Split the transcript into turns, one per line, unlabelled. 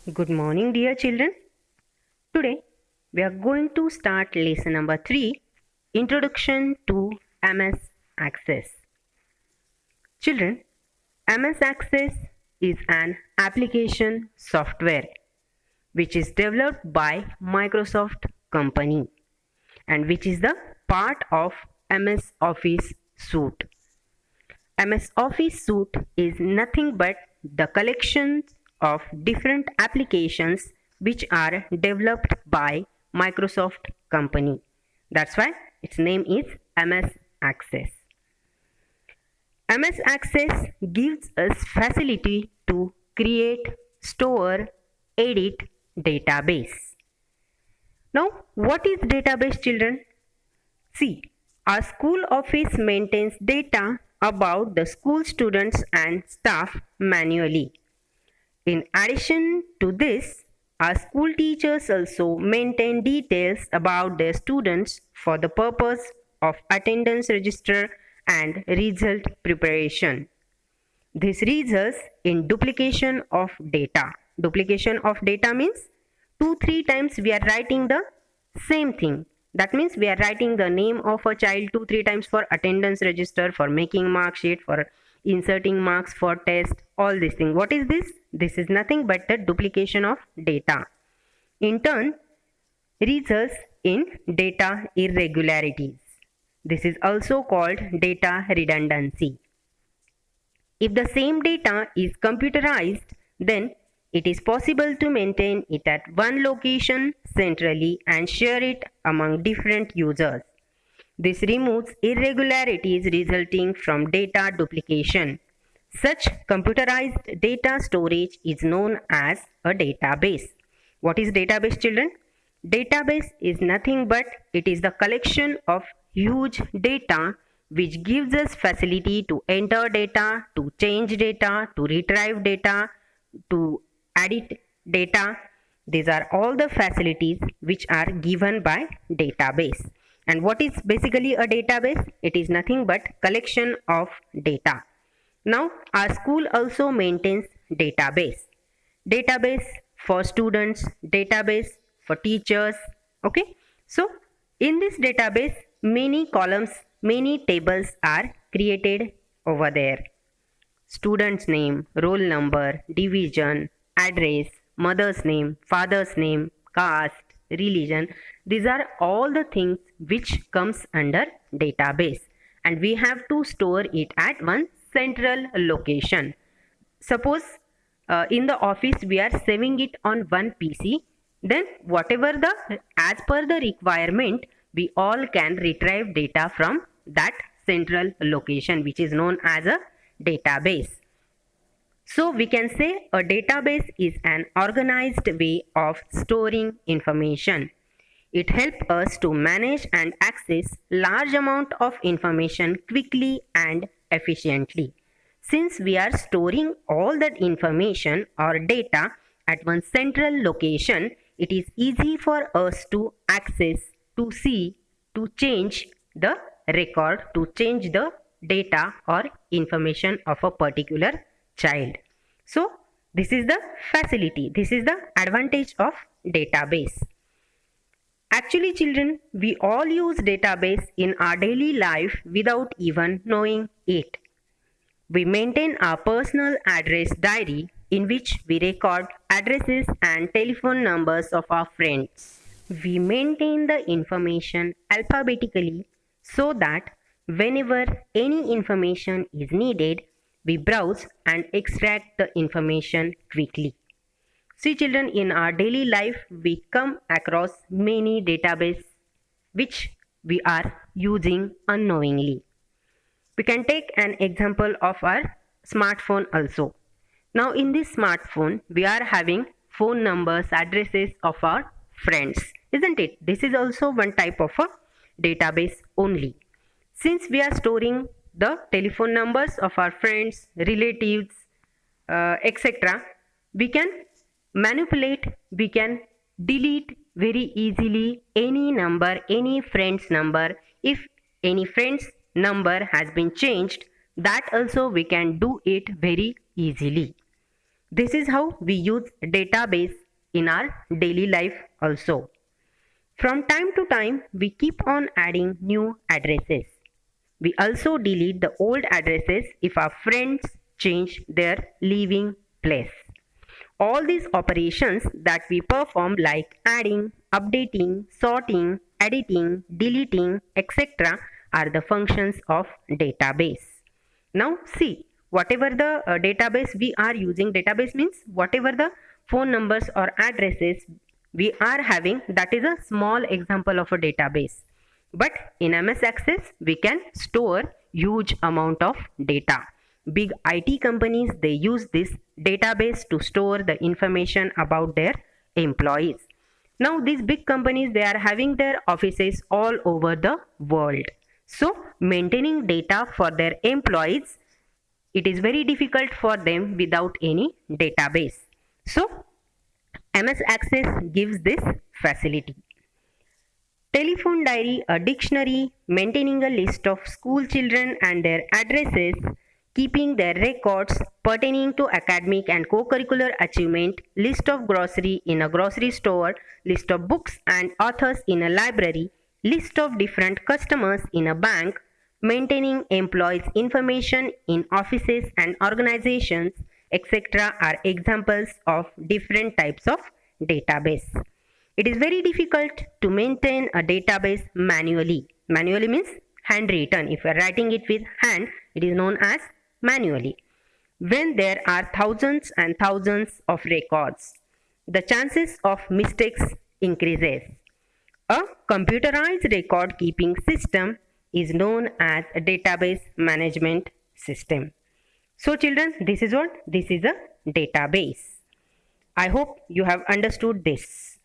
Good morning, dear children. Today we are going to start lesson number 3, Introduction to MS Access. Children, MS Access is an application software which is developed by Microsoft company and which is the part of MS Office suite. MS Office suite is nothing but the collection of different applications which are developed by Microsoft company. That's why its name is MS Access. MS Access gives us facility to create, store, edit database. Now, what is database, children? See, our school office maintains data about the school students and staff manually. In addition to this, our school teachers also maintain details about their students for the purpose of attendance register and result preparation. This results in duplication of data. Duplication of data means 2-3 times we are writing the same thing. That means we are writing the name of a child 2-3 times for attendance register, for making mark sheet, for inserting marks for test, all these things. What is this? This is nothing but the duplication of data. In turn, results in data irregularities. This is also called data redundancy. If the same data is computerized, then it is possible to maintain it at one location centrally and share it among different users. This removes irregularities resulting from data duplication. Such computerized data storage is known as a database. What is database, children? Database is nothing but it is the collection of huge data which gives us facility to enter data, to change data, to retrieve data, to edit data. These are all the facilities which are given by database. And what is basically a database? It is nothing but collection of data. Now our school also maintains database. Database for students, database for teachers. Okay. So in this database, many columns, many tables are created over there. Student's name, roll number, division, address, mother's name, father's name, caste, religion. These are all the things which comes under database, and we have to store it at one central location. Suppose in the office we are saving it on one PC, then whatever the as per the requirement, we all can retrieve data from that central location which is known as a database. So we can say a database is an organized way of storing information. It helps us to manage and access large amount of information quickly and efficiently. Since we are storing all that information or data at one central location, it is easy for us to access, to see, to change the record, to change the data or information of a particular child. So this is the facility, this is the advantage of database. Actually, children, we all use database in our daily life without even knowing it. We maintain our personal address diary in which we record addresses and telephone numbers of our friends. We maintain the information alphabetically so that whenever any information is needed, we browse and extract the information quickly. See, children, in our daily life, we come across many databases which we are using unknowingly. We can take an example of our smartphone also. Now in this smartphone, we are having phone numbers, addresses of our friends, isn't it? This is also one type of a database only. Since we are storing the telephone numbers of our friends, relatives, etc., we can manipulate, we can delete very easily any number, any friend's number. If any friend's number has been changed, that also we can do it very easily. This is how we use database in our daily life also. From time to time, we keep on adding new addresses. We also delete the old addresses if our friends change their living place. All these operations that we perform, like adding, updating, sorting, editing, deleting, etc., are the functions of database. Now see, whatever the database we are using, database means whatever the phone numbers or addresses we are having, that is a small example of a database. But in MS Access, we can store huge amount of data. Big IT companies, they use this database to store the information about their employees. Now these big companies, they are having their offices all over the world. So maintaining data for their employees, it is very difficult for them without any database. So MS Access gives this facility. Telephone diary, a dictionary, maintaining a list of school children and their addresses, keeping their records pertaining to academic and co-curricular achievement, list of grocery in a grocery store, list of books and authors in a library, list of different customers in a bank, maintaining employees' information in offices and organizations, etc. are examples of different types of database. It is very difficult to maintain a database manually. Manually means handwritten. If you are writing it with hand, it is known as manually. When there are thousands and thousands of records, the chances of mistakes increases. A computerized record keeping system is known as a database management system. So children, this is what? This is a database. I hope you have understood this.